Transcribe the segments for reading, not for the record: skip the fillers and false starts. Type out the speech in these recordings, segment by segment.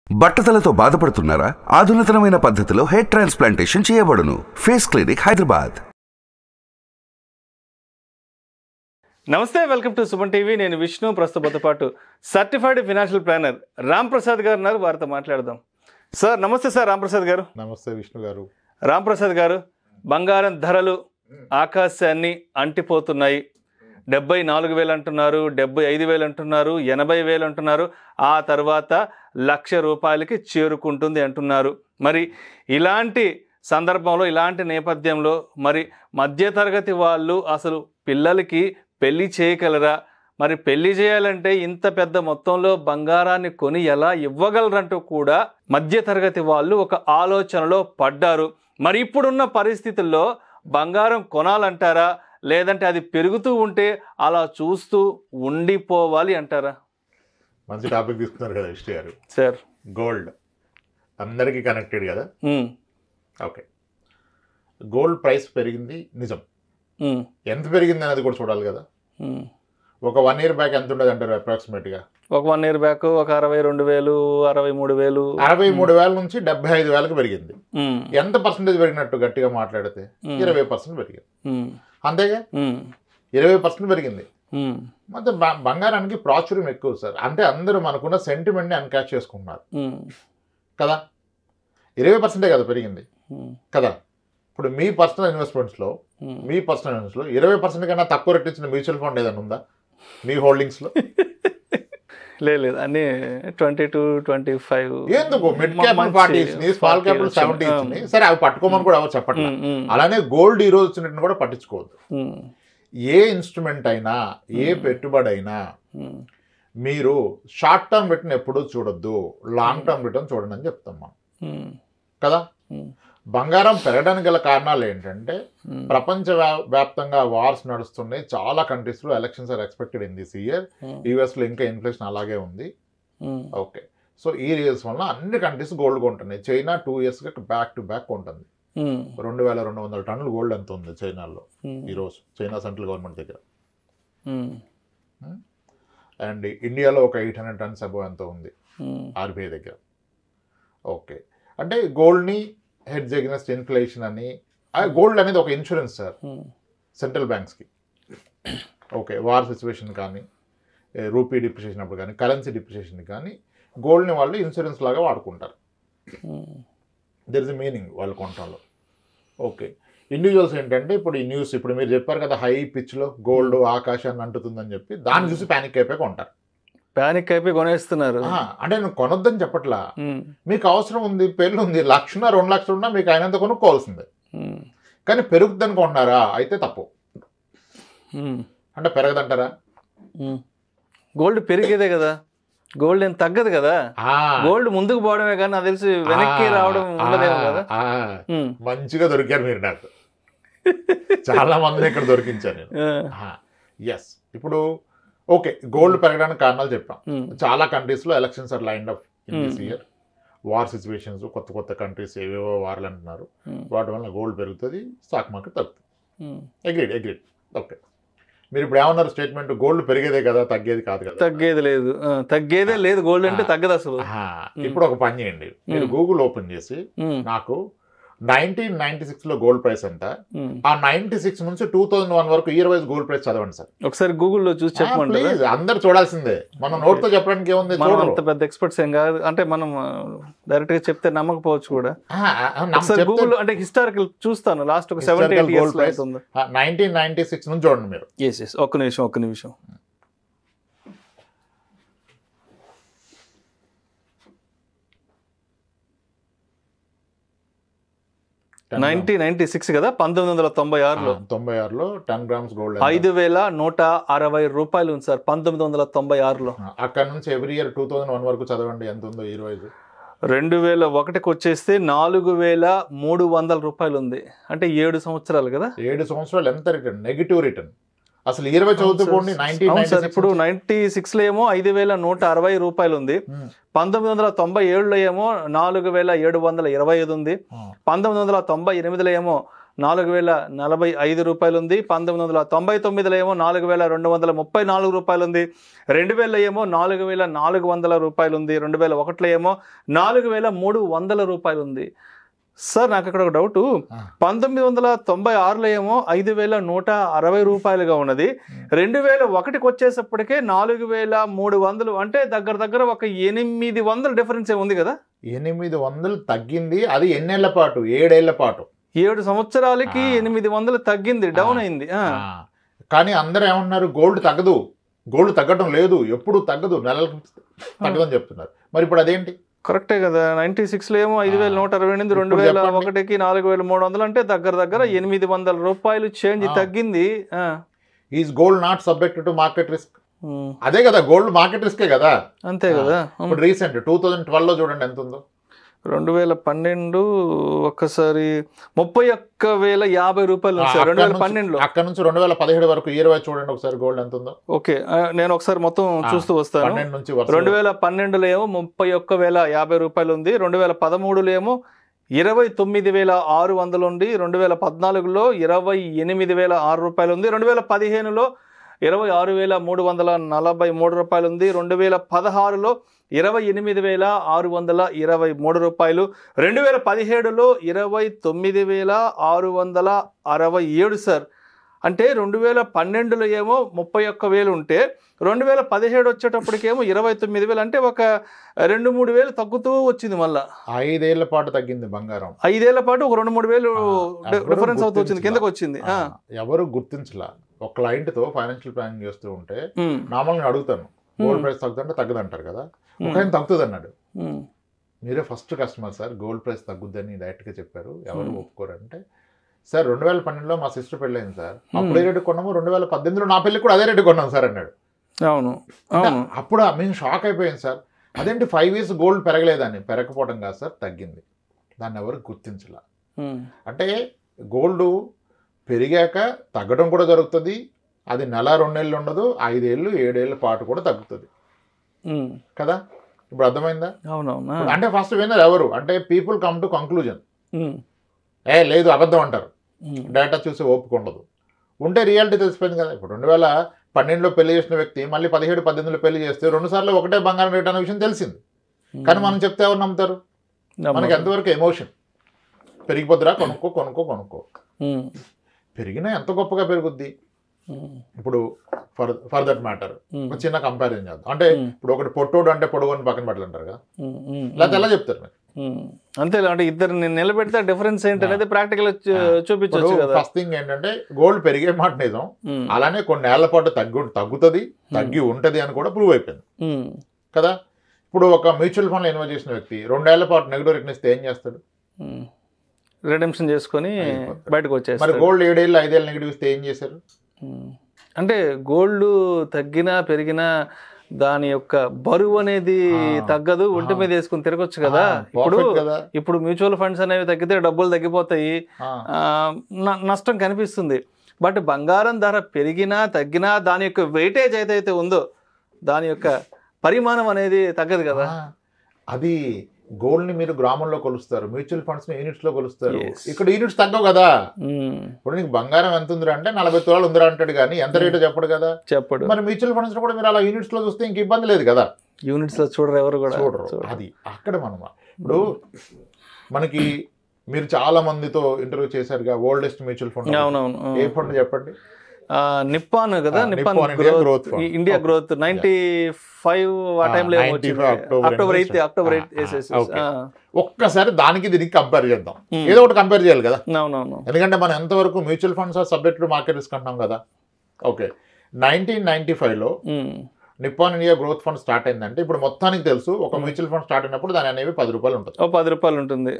బట్టతలతో బాధపడుతున్నారా? ఆధునితనమైన పద్ధతిలో hair transplantation చేయబడును. Face clinic, Hyderabad. నమస్తే, వెల్కమ్ టు సుమన్ టీవీ. నేను విష్ణు. ప్రస్తుతంతో పాటు certified financial planner Ram Prasad గారు ఉన్నారు. వారితో మాట్లాడదాం. సార్ నమస్తే. సార్ రామ్ ప్రసాద్ గారు. నమస్తే విష్ణు గారు. రామ్ ప్రసాద్ గారు, బంగారం ధరలు ఆకాశాన్ని అంటిపోతున్నాయి. 74,000 అంటున్నారు, 75,000 అంటున్నారు, 80,000 అంటున్నారు. ఆ తర్వాత ₹1,00,000 చేరుకుంటుంది అంటున్నారు. మరి ఇలాంటి సందర్భంలో, ఇలాంటి నేపథ్యంలో మరి మధ్యతరగతి వాళ్ళు అసలు పిల్లలకి పెళ్లి చేయగలరా? మరి పెళ్లి చేయాలంటే ఇంత పెద్ద మొత్తంలో బంగారాన్ని కొని ఎలా ఇవ్వగలరంటూ కూడా మధ్యతరగతి వాళ్ళు ఒక ఆలోచనలో పడ్డారు. మరి ఇప్పుడున్న పరిస్థితుల్లో బంగారం కొనాలంటారా, లేదంటే అది పెరుగుతూ ఉంటే అలా చూస్తూ ఉండిపోవాలి అంటారా? మంచి టాపిక్ తీసుకున్నారు కదా విష్ణు గారు. సార్, గోల్డ్ అందరికీ కనెక్టెడ్ కదా. ఓకే, గోల్డ్ ప్రైస్ పెరిగింది నిజం. ఎంత పెరిగింది అనేది కూడా చూడాలి కదా. ఒక 1 year బ్యాక్ ఎంత ఉండదు అంటారు అప్రాక్సిమేట్గా? ఒక 1 year బ్యాక్ ఒక 62,000, 63,000. 63,000 నుంచి 75,000కి పెరిగింది. ఎంత పర్సెంటేజ్ పెరిగినట్టు గట్టిగా మాట్లాడితే 20% పెరిగింది. అంతేగా, 20% పెరిగింది. ಮತ್ತೆ బంగారానికి ప్రాచుర్యం ఎక్కువ సార్. అంటే అందరూ మనకున్న సెంటిమెంట్ని అన్క్యాచ్ చేసుకుంటున్నారు కదా. 20% కదా పెరిగింది కదా. ఇప్పుడు మీ పర్సనల్ ఇన్వెస్ట్మెంట్స్లో 20% కన్నా తక్కువ రేట్ ఇచ్చిన మ్యూచువల్ ఫండ్ ఏదైనా ఉందా మీ హోల్డింగ్స్లో? లేదు, అన్ని 22-25. ఎందుకు మిడ్ క్యాప్ 40 ఇచ్చినాయి, స్మాల్ క్యాప్ 70 ఇచ్చినాయి. సరే, అవి పట్టుకోమని కూడా ఎవరు చెప్పట్లేదు. అలానే గోల్డ్ ఈ రోజు వచ్చినట్టు కూడా పట్టించుకోవద్దు. ఏ ఇన్స్ట్రుమెంట్ అయినా, ఏ పెట్టుబడి అయినా మీరు షార్ట్ టర్మ్ రిటర్న్ ఎప్పుడూ చూడొద్దు, లాంగ్ టర్మ్ రిటర్న్ చూడండి అని చెప్తాం మనం కదా. బంగారం పెరగడానికి గల కారణాలు ఏంటంటే, ప్రపంచ వ్యాప్తంగా వార్స్ నడుస్తున్నాయి. చాలా కంట్రీస్లో elections are expected in this year. యూఎస్లో ఇంకా ఇన్ఫ్లేషన్ అలాగే ఉంది. ఓకే, సో ఈ రీజన్స్ వల్ల అన్ని కంట్రీస్ గోల్డ్ కొంటున్నాయి. చైనా 2 yearsగా బ్యాక్ టు బ్యాక్ కొంటుంది. 2,200 టన్నులు గోల్డ్ ఎంత ఉంది చైనాలో ఈరోజు, చైనా సెంట్రల్ గవర్నమెంట్ దగ్గర. అండ్ ఇండియాలో ఒక 800 tons అబౌవ్ ఎంత ఉంది ఆర్బీఐ దగ్గర. ఓకే, అంటే గోల్డ్ని హెడ్జ్ అగైన్స్ట్ ఇన్ఫ్లేషన్ అని. గోల్డ్ అనేది ఒక ఇన్సూరెన్స్ సార్ సెంట్రల్ బ్యాంక్స్కి. ఓకే, వార్ సిచ్యువేషన్ కానీ, రూపీ డిప్రిషియేషన్ అప్పుడు కానీ, కరెన్సీ డిప్రిషియేషన్ కానీ గోల్డ్ని వాళ్ళు ఇన్సూరెన్స్ లాగా వాడుకుంటారు. దెర్ ఇస్ ఎ మీనింగ్ వాళ్ళు కొనటంలో. ఓకే, ఇండివిజువల్స్ ఏంటంటే ఇప్పుడు ఈ న్యూస్, ఇప్పుడు మీరు చెప్పారు కదా హై పిచ్లో గోల్డ్ ఆకాశాన్ని అంటుతుందని చెప్పి, దాన్ని చూసి ప్యానిక్ అయిపోయి కొంటారు. ప్యానిక్ అయిపోయి కొనేస్తున్నారు. అంటే నేను కొనొద్దని చెప్పట్లా, మీకు అవసరం ఉంది, పెళ్ళి ఉంది, 1,00,000 2 లక్షలు ఉన్నా మీకు అయినంత కొనుక్కోవాల్సిందే. కానీ పెరుగుద్దని కొంటున్నారా? అయితే తప్పు. అంటే పెరగదంటారా? గోల్డ్ పెరిగేదే కదా, గోల్డ్ ఏం తగ్గదు కదా. గోల్డ్ ముందుకు పోవడమే కానీ నాకు తెలిసి వెనక్కి రావడం ఉండదేమో కదా. మంచిగా దొరికారు మీరు నాకు. చాలా మంది ఇక్కడ దొరికించాను నేను. ఎస్, ఇప్పుడు ఓకే, గోల్డ్ పెరగడానికి కారణాలు చెప్పాం. చాలా కంట్రీస్లో elections are lined up in this year. War situations, కొత్త కొత్త కంట్రీస్ ఏవేవో వార్లు అంటున్నారు. వాటి వల్ల గోల్డ్ పెరుగుతుంది, స్టాక్ మార్కెట్ తగ్గుతుంది. అగ్రీడ్. ఓకే, మీరు ఇప్పుడు ఏమన్నారు స్టేట్మెంట్? గోల్డ్ పెరిగేదే కదా, తగ్గేది కాదు కదా. తగ్గేదే లేదు గోల్డ్ అంటే తగ్గదు అసలు. ఇప్పుడు ఒక పని చేయండి, మీరు గూగుల్ ఓపెన్ చేసి నాకు 1996లో గోల్డ్ ప్రైస్ ఎంత, ఆ 96 నుంచి 2001 వరకు ఇయర్ వైజ్ గోల్డ్ ప్రైస్ చదవండి సార్. ఒకసారి గూగుల్లో చూసి చెప్పండి. అందరు చూడాల్సిందే, మనం నోట్తో చెప్పడానికి ఏముంది. అంత పెద్ద ఎక్స్పర్ట్స్ ఏం కాదు. అంటే మనం డైరెక్ట్ గా చెప్తే నమ్మకపోవచ్చు కూడా. గూగుల్ అంటే హిస్టారికల్ చూస్తాను, లాస్ట్ ఒక 7-8 years 1996 నుంచి చూడండి మీరు. ఒక్క నిమిషం. 1996 కదా, 1996లో 10 grams గోల్డ్ 5,160 ఉంది సార్ 1996లో. అక్కడ నుంచి ఎవ్రీ ఇయర్ 2001 వరకు చదవండి ఎంత ఉందో ఈ రోజు. 2001కి వచ్చేస్తే 4,300 ఉంది. అంటే 7 సంవత్సరాలు కదా. 7 సంవత్సరాలు ఎంత రిటర్న్? Negative return. అసలు 20 చదువుకోండి. ఇప్పుడు 96లో ఏమో 5,160 ఉంది, 1997లో ఏమో 4,725 ఉంది, 1998లో ఏమో 4,045 రూపాయలు ఉంది. 1999లో ఏమో 4,234 రూపాయలు ఉంది. 2000 ఏమో 4,400 రూపాయలు ఉంది. 2001లో ఏమో 4,300 రూపాయలు ఉంది. సార్ నాకు ఇక్కడ ఒక డౌటు, 1996లో ఏమో 5,160 రూపాయలుగా ఉన్నది. 2001కి వచ్చేసప్పటికే 4,300, అంటే దగ్గర ఒక 800 డిఫరెన్స్ ఉంది కదా. 800 తగ్గింది. అది ఎన్నేళ్ల పాటు? 7 ఏళ్ల పాటు. 7 సంవత్సరాలకి 800 తగ్గింది, డౌన్ అయింది. కానీ అందరూ ఏమన్నారు, గోల్డ్ తగ్గదు, గోల్డ్ తగ్గడం లేదు, ఎప్పుడు తగ్గదు, నెలలకు తగ్గదని చెప్తున్నారు. మరి ఇప్పుడు అదేంటి? కరెక్టే కదా. 96లో ఏమో 5,128, 2001కి 4,300, అంటే దగ్గర 800 రూపాయలు చేంజ్ తగ్గింది. Is gold not subject to market risk? అదే కదా, గోల్డ్ మార్కెట్ రిస్కే కదా. అంతే కదా. ఇప్పుడు రీసెంట్ 2012లో చూడండి ఎంత ఉందో. 2012 ఒక్కసారి 31,050 రూపాయలు. 2012లో అక్కడ నుంచి 2017 వరకు ఇయర్ వైజ్ చూడండి ఒకసారి గోల్డ్ ఎంత ఉందో. ఓకే, నేను ఒకసారి మొత్తం చూస్తూ వస్తాను. 2012లో ఏమో 31,050 రూపాయలు ఉంది. 2013లో ఏమో 29,600 ఉంది. 2014లో 28,006 రూపాయలు ఉంది. 2015లో 26,343 రూపాయలు ఉంది. 2016లో 28,623 రూపాయలు. 2017లో 29,667 సార్. అంటే 2012లో ఏమో 31,000 ఉంటే 2017 వచ్చేటప్పటికేమో 29,000, అంటే ఒక 2-3 వేలు తగ్గుతూ వచ్చింది. మళ్ళా 5 ఏళ్ల పాటు తగ్గింది బంగారం. 5 ఏళ్ల పాటు ఒక 2-3 వేలు డిఫరెన్స్ అవుతూ వచ్చింది, కిందకు వచ్చింది. ఎవరు గుర్తించలా. ఒక క్లయింట్ తో ఫైనాన్షియల్ ప్లానింగ్ చేస్తూ ఉంటే నార్మల్గా అడుగుతాను, గోల్డ్ ప్రైస్ తగ్గుతుంటే తగ్గదంటారు కదా. ఒక ఆయన తగ్గుతుంది అన్నాడు. మీరే first customer sir, gold price తగ్గుద్దని డైరెక్ట్గా చెప్పారు, ఎవరు ఒప్పుకోరంటే, సార్ 2012లో మా సిస్టర్ పెళ్ళైంది సార్, అప్పుడు ఏ రేటు కొన్నాము, 2018లో నా పెళ్ళి కూడా అదే రేటు కొన్నాం సార్ అన్నాడు. అవును. అప్పుడు మేము షాక్ అయిపోయింది సార్. అదేంటి 5 years గోల్డ్ పెరగలేదని? పెరగకపోవడం కాదు సార్, తగ్గింది. దాన్ని ఎవరు గుర్తించలా. అంటే గోల్డ్ పెరిగాక తగ్గడం కూడా జరుగుతుంది. అది 1-2 నెలలు ఉండదు, 5 ఏళ్ళు 7 ఏళ్ళ పాటు కూడా తగ్గుతుంది కదా. ఇప్పుడు అర్థమైందా? అవునవును. అంటే ఫస్ట్ విన్నర్ ఎవరు అంటే పీపుల్ కమ్ టు కంక్లూజన్. లేదు అబద్ధం అంటారు, డేటా చూసి ఓపిక ఉండదు. ఉంటే రియాలిటీ తెలిసిపోయింది కదా. ఇప్పుడు 2012లో పెళ్లి చేసిన వ్యక్తి మళ్ళీ 17-18లో పెళ్లి చేస్తే 2 సార్లు ఒకటే బంగారం రేట్ అనే విషయం తెలిసింది. కానీ మనం చెప్తే ఎవరు నమ్ముతారు? మనకి ఎంతవరకు ఎమోషన్. పెరిగిపోద్దురా, కొనుక్కో. పెరిగినా ఎంత గొప్పగా పెరుగుద్ది. ఇప్పుడు ఫర్ దట్ మ్యాటర్ ఒక చిన్న కంపారిజన్ చేద్దాం. అంటే ఇప్పుడు ఒకటి పొట్టోడు అంటే పొడుగుని పక్కన పెట్టాలంటారు కదా, లేకపోతే ఎలా చెప్తారు మీరు? అంతే. అంటే ఇద్దరిని నిలబెడితే డిఫరెన్స్ ఏంటనేది ప్రాక్టికల్ చూపించవచ్చు. ఫస్ట్ థింగ్ ఏంటంటే గోల్డ్ పెరిగే మాట నిజం, అలానే కొన్ని ఏళ్ల పాటు తగ్గుతుంది, తగ్గి ఉంటది అని కూడా ప్రూవ్ అయిపోయింది కదా. ఇప్పుడు ఒక మ్యూచువల్ ఫండ్ లో ఇన్వెస్ట్ చేసిన వ్యక్తి 2 ఏళ్ల పాటు నెగిటివ్ రిటర్న్ ఇస్తే ఏం చేస్తాడు? రిడెంప్షన్ చేసుకొని బయటకు వచ్చేసి. మరి గోల్డ్ 7 ఏళ్ళు 5 ఏళ్ళు నెగిటివ్ ఇస్తే ఏం చేశారు? అంటే గోల్డ్ తగ్గినా పెరిగినా దాని యొక్క బరువు అనేది తగ్గదు, ఒంటి మీద వేసుకుని తిరగొచ్చు కదా. ఇప్పుడు మ్యూచువల్ ఫండ్స్ అనేవి తగ్గితే డబ్బులు తగ్గిపోతాయి, నష్టం కనిపిస్తుంది. బట్ బంగారం ధర పెరిగినా తగ్గినా దాని యొక్క వెయిటేజ్ ఏదైతే ఉందో దాని యొక్క పరిమాణం అనేది తగ్గదు కదా. అది గోల్డ్ని మీరు గ్రామంలో కొలుస్తారు, మ్యూచువల్ ఫండ్స్ని యూనిట్స్లో కొలుస్తారు. ఇక్కడ యూనిట్స్ తగ్గవు కదా. ఇప్పుడు నీకు బంగారం ఎంత ఉందిరా అంటే 40 తులాలు ఉందిరా అంటాడు, కానీ ఎంత రేటో చెప్పడు కదా. చెప్పడు. మరి మ్యూచువల్ ఫండ్స్ కూడా మీరు అలా యూనిట్స్లో చూస్తే ఇంక ఇబ్బంది లేదు కదా. యూనిట్స్లో చూడరు, ఎవరు కూడా చూడరు. అది అక్కడ మనం ఇప్పుడు మనకి మీరు చాలా మందితో ఇంటర్వ్యూ చేశారుగా, ఓల్డెస్ట్ మ్యూచువల్ ఫండ్. అవునవును. ఏ ఫండ్ చెప్పండి? నిప్పాన్ కదా, నిప్పాన్ ఇండియా గ్రోత్ 95 ఆ టైంలో అక్టోబర్ 8 ఒక్కసారి దానికి దీనికి కంపేర్ చేద్దాం. ఏదో ఒకటి కంపేర్ చేయాలి కదా. అవునవును. ఎందుకంటే మనం ఎంతవరకు mutual funds subject to market risk అంటాం కదా. ఓకే, 1995లో Nippon India growth fund start అయిందంటే ఇప్పుడు మొత్తానికి తెలుసు ఒక మ్యూచువల్ ఫండ్ స్టార్ట్ అయినప్పుడు దాని అనేవి 10 రూపాయలు ఉంటుంది. 10 రూపాయలు ఉంటుంది.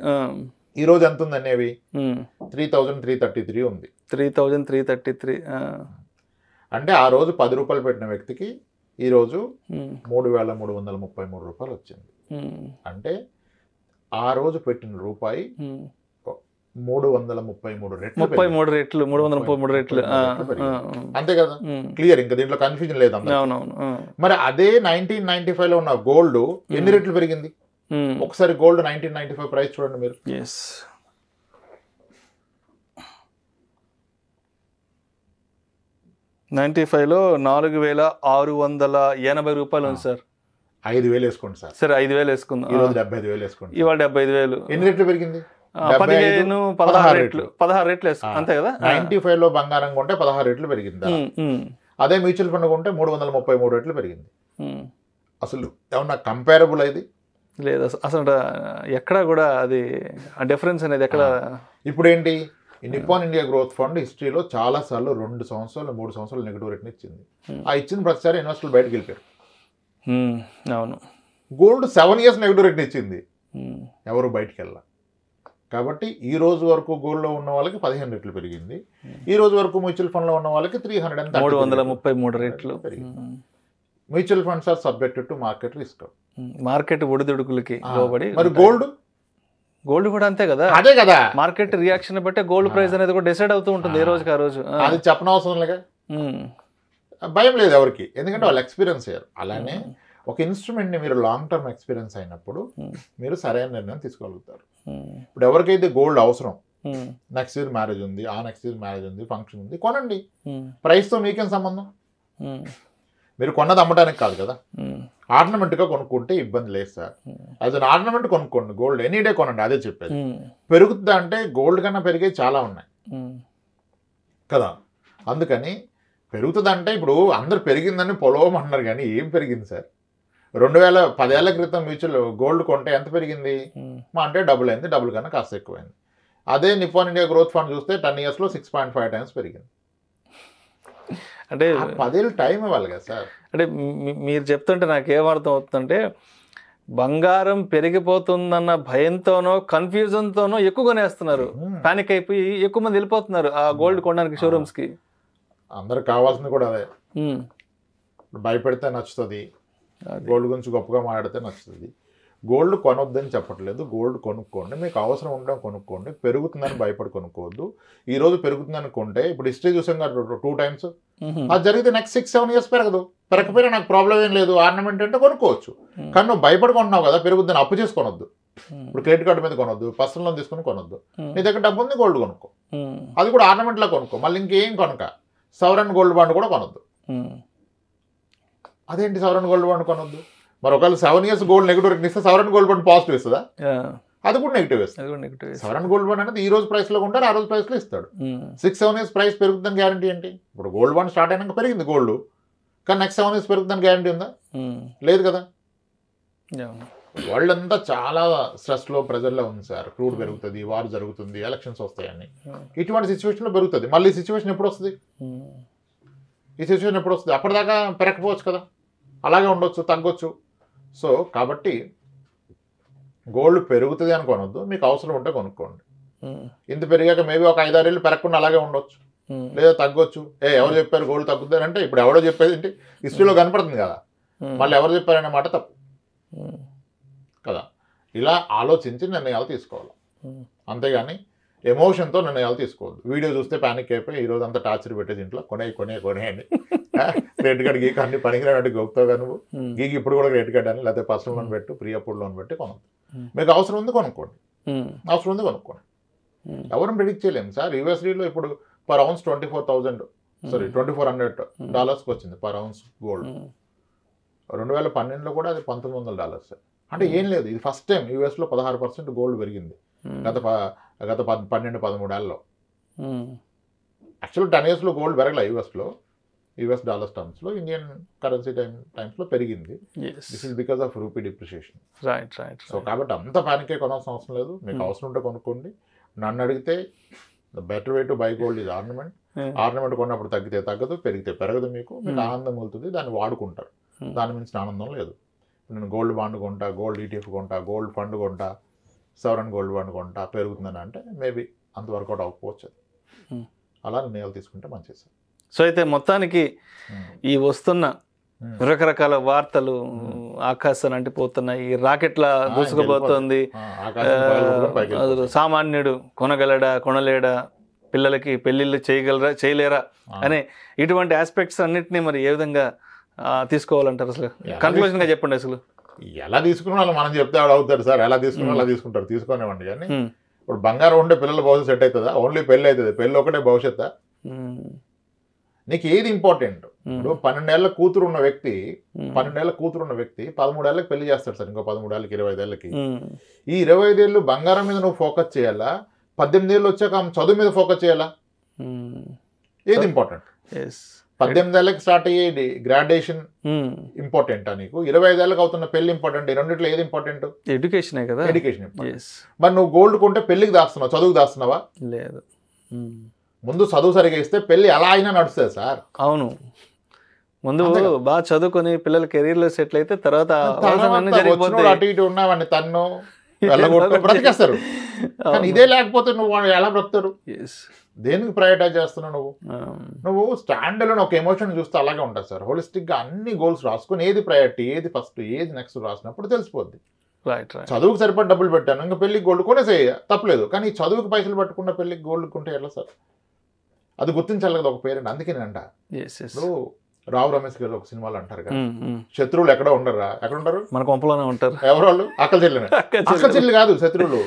ఈ రోజు ఎంత ఉంది అనేవి? 3,333 ఉంది. 3,333. అంటే ఆ రోజు 10 రూపాయలు పెట్టిన వ్యక్తికి ఈ రోజు 3,333 రూపాయలు వచ్చింది. అంటే ఆ రోజు పెట్టిన రూపాయి 333 రెట్లు. 33 రెట్లు, 333 రెట్లు. అంతే కదా, క్లియర్. ఇంకా దీంట్లో కన్ఫ్యూజన్ లేదు. మరి అదే 1995లో ఉన్న గోల్డ్ ఎన్ని రెట్లు పెరిగింది? ఒకసారి గోల్డ్ 1995 ప్రైస్ చూడండి మీరు. 95లో 4680 రూపాయలు ఉంది సార్. 5,000 వేసుకోండి సార్. సరే 5,000 వేసుకుందాం. ఈరోజు 75,000 వేసుకోండి. ఇవాళ 75,000. ఎన్ని రెట్లు పెరిగింది? 16 రెట్లు వేసుకో అంతే కదా. 95లో బంగారం కొంటే 16 రెట్లు పెరిగింది. అదే మ్యూచువల్ ఫండ్ కొంటే 333 రెట్లు పెరిగింది. అసలు ఏమన్నా కంపేరబుల్ అయింది లేదు అసలు. ఎక్కడ కూడా అది ఆ డిఫరెన్స్ అనేది ఎక్కడ. ఇప్పుడు ఏంటి, నిప్పాన్ ఇండియా గ్రోత్ ఫండ్ హిస్టరీలో చాలా సార్లు 2 సంవత్సరాలు 3 సంవత్సరాలు నెగిటివ్ రేట్ని ఇచ్చింది. ఆ ఇచ్చిన ప్రతిసారి ఇన్వెస్టర్లు బయటకు వెళ్ళిపోయారు. అవును. గోల్డ్ 7 years నెగిటివ్ రేట్ని ఇచ్చింది, ఎవరు బయటికి వెళ్ళాలి. కాబట్టి ఈ రోజు వరకు గోల్డ్లో ఉన్న వాళ్ళకి 15 రెట్లు పెరిగింది. ఈ రోజు వరకు మ్యూచువల్ ఫండ్లో ఉన్న వాళ్ళకి 333 రెట్లు పెరిగింది. Mutual funds are subjected to market risk. Market ఒడిదుడుకులకి లోబడి. మరి గోల్డ్ కూడా అంతే కదా. అదే కదా, మార్కెట్ రియాక్షన్ బట్టే గోల్డ్ ప్రైస్ అనేది కూడా డిసైడ్ అవుతూ ఉంటుంది ఏ రోజుకి ఆ రోజు. అది చెప్పనవసరం లేక భయం లేదు ఎవరికి, ఎందుకంటే వాళ్ళు ఎక్స్పీరియన్స్ అయ్యారు. అలానే ఒక ఇన్స్ట్రుమెంట్ని మీరు లాంగ్ టర్మ్ ఎక్స్పీరియన్స్ అయినప్పుడు మీరు సరైన నిర్ణయం తీసుకోగలుగుతారు. ఇప్పుడు ఎవరికైతే గోల్డ్ అవసరం, నెక్స్ట్ ఇయర్ మ్యారేజ్ ఉంది, ఆ నెక్స్ట్ ఇయర్ మ్యారేజ్ ఉంది, ఫంక్షన్ ఉంది, కొనండి. ప్రైస్తో మీకేం సంబంధం? మీరు కొన్నది అమ్మడానికి కాదు కదా, ఆర్నమెంట్గా కొనుక్కుంటే ఇబ్బంది లేదు సార్. యాజ్ అన్ ఆర్నమెంట్ కొనుక్కోండి, గోల్డ్ ఎనీ డే కొనండి. అదే చెప్పేది. పెరుగుతుందా అంటే గోల్డ్ కన్నా పెరిగే చాలా ఉన్నాయి కదా. అందుకని పెరుగుతుందంటే ఇప్పుడు అందరు పెరిగిందని పొలవమంటున్నారు, కానీ ఏం పెరిగింది సార్? 2010 ఏళ్ల క్రితం మ్యూచువల్ గోల్డ్ కొంటే ఎంత పెరిగింది? మా అంటే డబుల్ అయింది, డబుల్ కన్నా కాస్త ఎక్కువైంది. అదే నిప్పాన్ ఇండియా గ్రోత్ ఫండ్ చూస్తే 10 yearsలో 6.5 times పెరిగింది. అంటే 10 ఏళ్ళు టైం ఇవ్వాలి కదా సార్. అంటే మీరు చెప్తుంటే నాకు ఏమర్థం అవుతుందంటే, బంగారం పెరిగిపోతుందన్న భయంతోనో కన్ఫ్యూజన్తోనో ఎక్కువ కొనేస్తున్నారు. పానిక్ అయిపోయి ఎక్కువ మంది వెళ్ళిపోతున్నారు ఆ గోల్డ్ కొనడానికి షోరూమ్స్కి. అందరు కావాల్సింది కూడా అదే. భయపెడితే నచ్చుతుంది, గోల్డ్ గురించి గొప్పగా మాట్లాడితే నచ్చుతుంది. గోల్డ్ కొనొద్దని చెప్పట్లేదు, గోల్డ్ కొనుక్కోండి, మీకు అవసరం ఉండడం కొనుక్కోండి. పెరుగుతుందని భయపడి కొనుక్కోవద్దు. ఈ రోజు పెరుగుతుందని కొంటే, ఇప్పుడు హిస్టరీ చూసాం కదా 2 times, అది జరిగితే నెక్స్ట్ 6-7 years పెరగదు. పెరగకపోయినా నాకు ప్రాబ్లం ఏం లేదు, ఆర్నమెంట్ అంటే కొనుక్కోవచ్చు. కానీ నువ్వు భయపడి కొంటున్నావు కదా, పెరుగుతుందని అప్పు చేసి కొనొద్దు. ఇప్పుడు క్రెడిట్ కార్డు మీద కొనొద్దు, పర్సనల్ లోన్ తీసుకుని కొనొద్దు. నీ దగ్గర డబ్బు ఉంది, గోల్డ్ కొనుక్కో. అది కూడా ఆర్నమెంట్లో కొనుక్కో, మళ్ళీ ఇంకేం కొనక. సవరన్ గోల్డ్ బాండ్ కూడా కొనొద్దు. అదేంటి సవరన్ గోల్డ్ బాండ్ కొనొద్దు? మరి ఒకవేళ 7 years గోల్డ్ నెగిటివ్ రేట్ ఇస్తే సవరన్ గోల్డ్ బాండ్ పాజిటివ్ ఇస్తుందా? అది కూడా నెగిటివ్ ఇస్తుంది. సవరన్ గోల్డ్ బాండ్ అనేది ఈ రోజు ప్రైస్లో కొంటారు, ఆ రోజు ప్రైస్లో ఇస్తాడు. 6-7 years ప్రైస్ పెరుగుతుందని గ్యారంటీ ఏంటి? ఇప్పుడు గోల్డ్ బాండ్ స్టార్ట్ అయినాక పెరిగింది గోల్డ్, కానీ నెక్స్ట్ 7 years పెరుగుతుందని గ్యారంటీ ఉందా? లేదు కదా. వరల్డ్ అంతా చాలా స్ట్రెస్లో ప్రెజర్లో ఉంది సార్. క్రూడ్ పెరుగుతుంది, వార్ జరుగుతుంది, ఎలక్షన్స్ వస్తాయని. ఇటువంటి సిచ్యువేషన్లో పెరుగుతుంది. మళ్ళీ సిచ్యువేషన్ ఎప్పుడు వస్తుంది? ఈ సిచ్యువేషన్ ఎప్పుడు వస్తుంది? అప్పటిదాకా పెరగకపోవచ్చు కదా, అలాగే ఉండొచ్చు, తగ్గొచ్చు. సో కాబట్టి గోల్డ్ పెరుగుతుంది అని కొనొద్దు, మీకు అవసరం ఉంటే కొనుక్కోండి. ఇంత పెరిగాక మేబీ ఒక 5-6 ఏళ్ళు పెరగకుండా అలాగే ఉండొచ్చు, లేదా తగ్గొచ్చు. ఎవరు చెప్పారు గోల్డ్ తగ్గుతుంది అంటే? ఇప్పుడు ఎవడో చెప్పేది ఏంటి? హిస్టరీలో కనపడుతుంది కదా, మళ్ళీ ఎవరు చెప్పారనే మాట తప్పు కదా. ఇలా ఆలోచించి నిర్ణయాలు తీసుకోవాలి, అంతేగాని ఎమోషన్తో నిర్ణయాలు తీసుకోవద్దు. వీడియో చూస్తే ప్యానిక్ అయిపోయి ఈరోజు అంతా టార్చర్ పెట్టేది ఇంట్లో కొనేయండి. క్రెడిట్ కార్డు గీక్ అన్ని పనికిరానట్టు గొప్పగా నువ్వు గీకి ఇప్పుడు కూడా క్రెడిట్ కార్డు అని, లేకపోతే పర్సనల్ లోన్ పెట్టి, ప్రీ అప్రూవ్డ్ లోన్ పెట్టి కొనద్దు. మీకు అవసరం ఉంది కొనుక్కోండి, అవసరం ఉంది కొనుక్కోండి. ఎవరు ప్రిడిక్ట్ చేయలేము సార్. యూఎస్డీలో ఇప్పుడు పర్ ounce $2,400 వచ్చింది పర్ ounce గోల్డ్. 2012లో కూడా అది $1,900. అంటే ఏం లేదు, ఇది ఫస్ట్ టైం యూఎస్లో 16% గోల్డ్ పెరిగింది గత 12-13 ఏళ్ళలో. యాక్చువల్ 10 yearsలో గోల్డ్ పెరగలే యూఎస్ డాలర్స్ టర్మ్స్లో, ఇండియన్ కరెన్సీ టైమ్స్లో పెరిగింది. This is because of rupee depreciation. So కాబట్టి అంత ప్యానిక్ అయి కొనాల్సిన అవసరం లేదు, మీకు అవసరం ఉంటే కొనుక్కోండి. నన్ను అడిగితే the better way to buy gold ఇది ఆర్నమెంట్. ఆర్నమెంట్ కొన్నప్పుడు తగ్గితే తగ్గదు, పెరిగితే పెరగదు. మీకు ఆనందం వెళ్తుంది, దాన్ని వాడుకుంటారు. దాని మించిన ఆనందం లేదు. నేను గోల్డ్ బాండ్ కొంటా, గోల్డ్ ETF కొంటా, గోల్డ్ ఫండ్ కొంటా, సవరన్ గోల్డ్ బాండ్ కొంటా, పెరుగుతుందని అంటే మేబీ అంత వర్కౌట్ అవ్వకపోవచ్చు. అలా నిర్ణయాలు తీసుకుంటే మంచిది సార్. సో అయితే మొత్తానికి ఈ వస్తున్న రకరకాల వార్తలు ఆకాశాన్ని అంటిపోతున్నాయి, రాకెట్లా దూసుకుపోతుంది, సామాన్యుడు కొనగలడా కొనలేడా, పిల్లలకి పెళ్ళిళ్ళు చేయలేరా అనే ఇటువంటి ఆస్పెక్ట్స్ అన్నింటినీ మరి ఏ విధంగా తీసుకోవాలంటారు? అసలు కన్క్లూజన్గా చెప్పండి. అసలు ఎలా తీసుకున్న మనం చెప్తే ఆవిడ అవుతాడు సార్, ఎలా తీసుకున్నా అలా తీసుకుంటారు, తీసుకునేవ్వండి. కానీ ఇప్పుడు బంగారం ఉంటే పిల్లల భవిష్యత్తు సెట్ అవుతుందా? ఓన్లీ పెళ్ళి అవుతుంది, పెళ్ళి ఒకటే భవిష్యత్తు. నీకు ఏది ఇంపార్టెంట్? ఇప్పుడు 12 ఏళ్ల కూతురు ఉన్న వ్యక్తి 13 ఏళ్ళకి పెళ్లి చేస్తాడు సార్, ఇంకో 13 ఏళ్ళకి 25 ఏళ్ళకి. ఈ 25 ఏళ్ళు బంగారం మీద నువ్వు ఫోకస్ చేయాలా, 18 ఏళ్ళు వచ్చాక ఆమె చదువు మీద ఫోకస్ చేయాలా? ఏది ఇంపార్టెంట్? 18 ఏళ్ళకి స్టార్ట్ అయ్యే గ్రాడ్యుయేషన్ ఇంపార్టెంటా నీకు? 25 ఏళ్ళకి అవుతున్న పెళ్లి ఇంపార్టెంట్? ఈ రెండిట్లో ఏది ఇంపార్టెంట్? ఎడ్యుకేషన్ కదా. Education important. మరి నువ్వు గోల్డ్ కొంటే పెళ్లికి దాస్తున్నావు, చదువుకు దాస్తున్నావా? లేదు. ముందు చదువు సరిగా ఇస్తే పెళ్లి ఎలా అయినా నడుస్తుంది సార్. అవును, ముందు బాగా చదువుకొని పిల్లల కెరీర్ లో సెటిల్ అయితే తర్వాత అటు ఇటు ఉన్నావని తన్ను బ్రతికేస్తారు. కానీ ఇదే లేకపోతే నువ్వు ఎలా బ్రతుకుతారు? దేనికి ప్రయారిటైజ్ చేస్తున్నావు నువ్వు స్టాండ్ అలోన్ ఒక ఎమోషన్ చూస్తే అలాగే ఉంటుంది సార్. హోలిస్టిక్ గా అన్ని గోల్స్ రాసుకొని ఏది ప్రయారిటీ, ఏది ఫస్ట్, ఏది నెక్స్ట్ రాసినప్పుడు తెలిసిపోద్ది. చదువుకు సరిపడా డబ్బులు పెట్టాను, ఇంకా పెళ్లికి గోల్డ్ కొనేసే తప్పలేదు. కానీ చదువుకు పైసలు పట్టుకున్న పెళ్లికి గోల్డ్ కొంటే ఎలా సార్? అది గుర్తించాలి కదా ఒక పేరెంట్. అందుకే నేనంట ఇప్పుడు రావు రమేష్ గారు ఒక సినిమాలో అంటారు కదా, శత్రువులు ఎక్కడ ఉండరా? ఎక్కడ ఉంటారు? మన కొంపలోనే ఉంటారు. ఎవరు? అక్క చెల్లి కాదు శత్రువులు.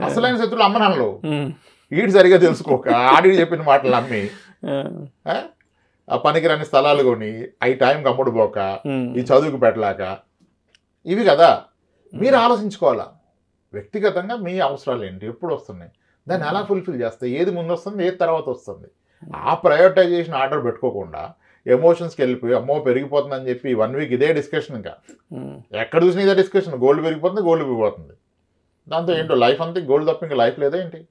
అసలైన శత్రువులు అమ్మ నాన్నలు. ఈడు సరిగా తెలుసుకోక ఆడి చెప్పిన మాటలు నమ్మి ఆ పనికిరాని స్థలాలు కొని అవి టైంకి అమ్ముడు పోక ఈ చదువుకు పెట్టలేక, ఇవి కదా మీరు ఆలోచించుకోవాలా. వ్యక్తిగతంగా మీ అవసరాలు ఏంటి, ఎప్పుడు వస్తున్నాయి, దాన్ని ఎలా ఫుల్ఫిల్ చేస్తే, ఏది ముందు వస్తుంది, ఏది తర్వాత వస్తుంది, ఆ ప్రయారిటైజేషన్ ఆర్డర్ పెట్టుకోకుండా ఎమోషన్స్కి వెళ్ళిపోయి అమ్మో పెరిగిపోతుందని చెప్పి 1 వీక్ ఇదే డిస్కషన్. ఇంకా ఎక్కడ చూసినా ఇదే డిస్కషన్. గోల్డ్ పెరిగిపోతుంది, గోల్డ్ పెరిగిపోతుంది. దాంతో ఏంటో లైఫ్ అంతా గోల్డ్ తప్ప ఇంకా లైఫ్ లేదా ఏంటి?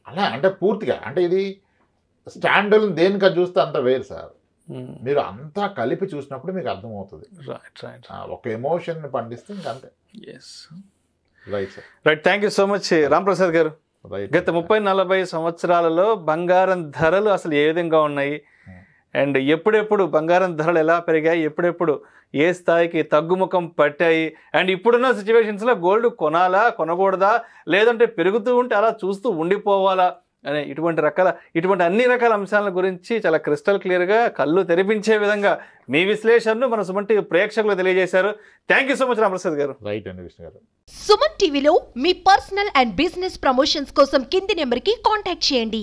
అలా అంటే పూర్తిగా అంటే ఇది స్టాండర్డ్ దేనికి చూస్తే అంత వేరు సార్. మీరు అంతా కలిపి చూసినప్పుడు మీకు అర్థమవుతుంది. ఒక ఎమోషన్ పండిస్తే ఇంకా అంతే. Right sir. Right, thank you so much Ramprasad గారు. గత 30-40 సంవత్సరాలలో బంగారం ధరలు అసలు ఏ విధంగా ఉన్నాయి, అండ్ ఎప్పుడెప్పుడు బంగారం ధరలు ఎలా పెరిగాయి, ఎప్పుడెప్పుడు ఏ స్థాయికి తగ్గుముఖం పట్టాయి, అండ్ ఇప్పుడున్న సిచ్యువేషన్స్లో గోల్డ్ కొనాలా కొనకూడదా, లేదంటే పెరుగుతూ ఉంటే అలా చూస్తూ ఉండిపోవాలా అనే ఇటువంటి అన్ని రకాల అంశాల గురించి చాలా క్రిస్టల్ క్లియర్గా కళ్ళు తెరిపించే విధంగా మీ విశ్లేషణను మన సుమన్ టీవీ ప్రేక్షకులు తెలియజేశారు. Thank you so much Ramprasad గారు. రైట్ అండి విష్ణు గారు. సుమన్ టీవీలో మీ పర్సనల్ అండ్ బిజినెస్ ప్రమోషన్స్ కోసం కింది నెంబర్కి కాంటాక్ట్ చేయండి.